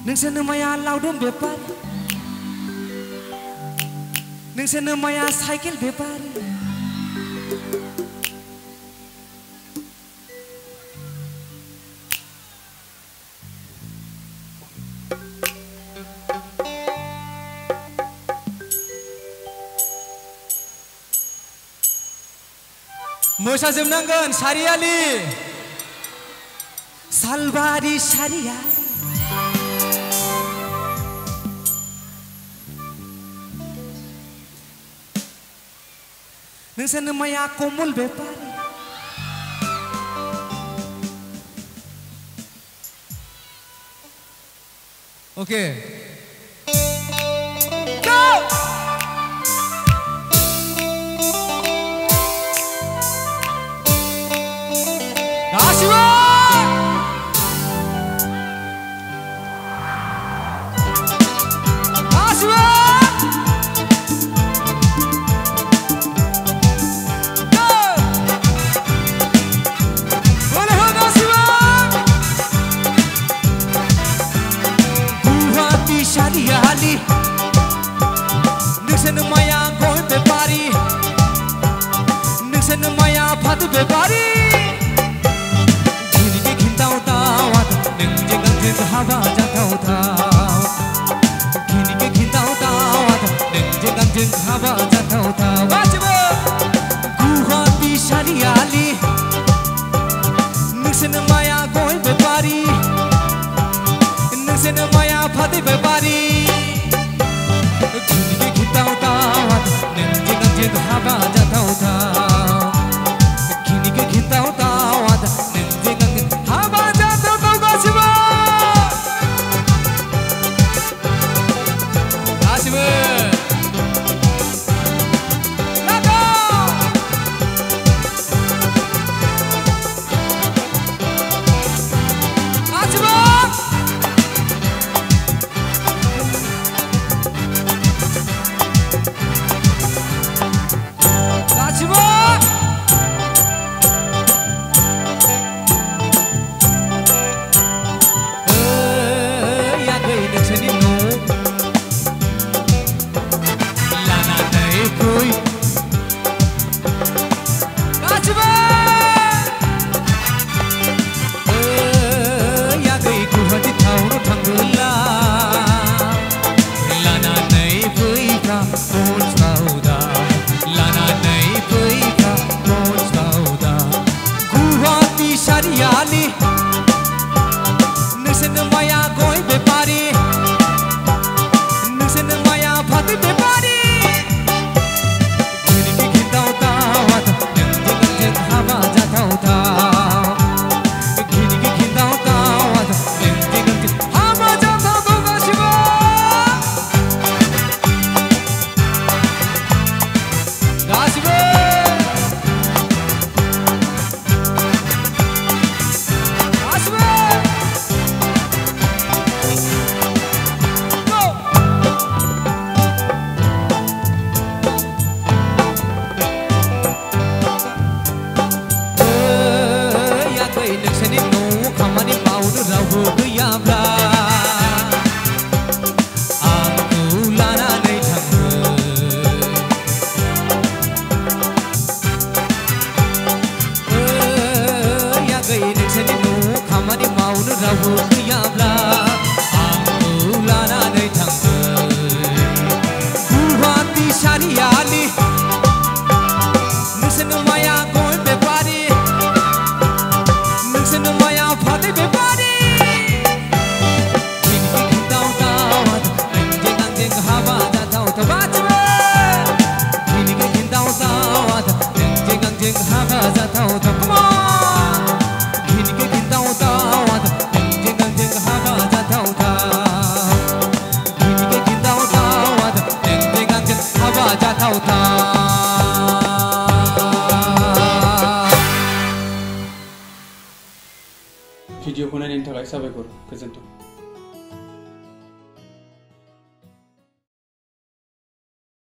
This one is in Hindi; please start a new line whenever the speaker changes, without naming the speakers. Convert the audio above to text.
नोंसोरनो माया लावदुम बेपारी नोंसोरनो माया साइकेल बेपारी मोसाजोबनांगोन सारियालि सालबारि सारियालि नोंसोरनो माया कमल बेपारी ओके सारियालि नोंसोरनो माया गय बेपारी नोंसोरनो माया फाथो बेपारी दिनैनि खिन्थाव दावाद नोंजों आंजों हाबा जाथावथाव दिनैनि खिन्थाव दावाद नोंजों आंजों हाबा जाथावथाव गासिबो गुवाहाटी सारियालि नोंसोरनो माया गय बेपारी नोंसोरनो माया फाथो बेपारी दिनैनि खिन्थाव दावाद नोंजों आंजों हाबा जाथावथाव दिनैनि खिन्थाव दावाद नोंजों आंजों हाबा जाथावथाव गासिबो गासिबो सारियालि नोंसोरनो माया गय बेपारी नोंसोरनो माया फाथो बेपारी दिनैनि खिन्थाव दावाद नोंजों आंजों हाबा जाथावथाव दिनैनि खिन्थाव दावाद नोंजों आंजों हाबा जाथावथाव गासिबो गासिबो नोंसोरनि न'आव खामानि मावनो रावबो गैयाब्ला आंखौ लानानै नोंसोरनि न'आव खामानि मावनो रावबो गैयाब्ला आंखौ लानानै गुवाहाटी सारियालि नोंसोरनो माया गय बेपारी नोंसोरनो माया फाथो बेपारी दिनैनि खिन्थाव दावाद नोंजों आंजों हाबा जाथावथाव गासिबो दिनैनि खिन्थाव दावाद नोंजों आंजों हाबा जाथावथाव दिनैनि खिन्थाव दावाद नोंजों आंजों हाबा जाथावथाव दिनैनि खिन्थाव दावाद नोंजों आंजों हाबा जाथावथाव
भिडिअखौ नायनायनि थाखाय साबायखर गोजोन्थों।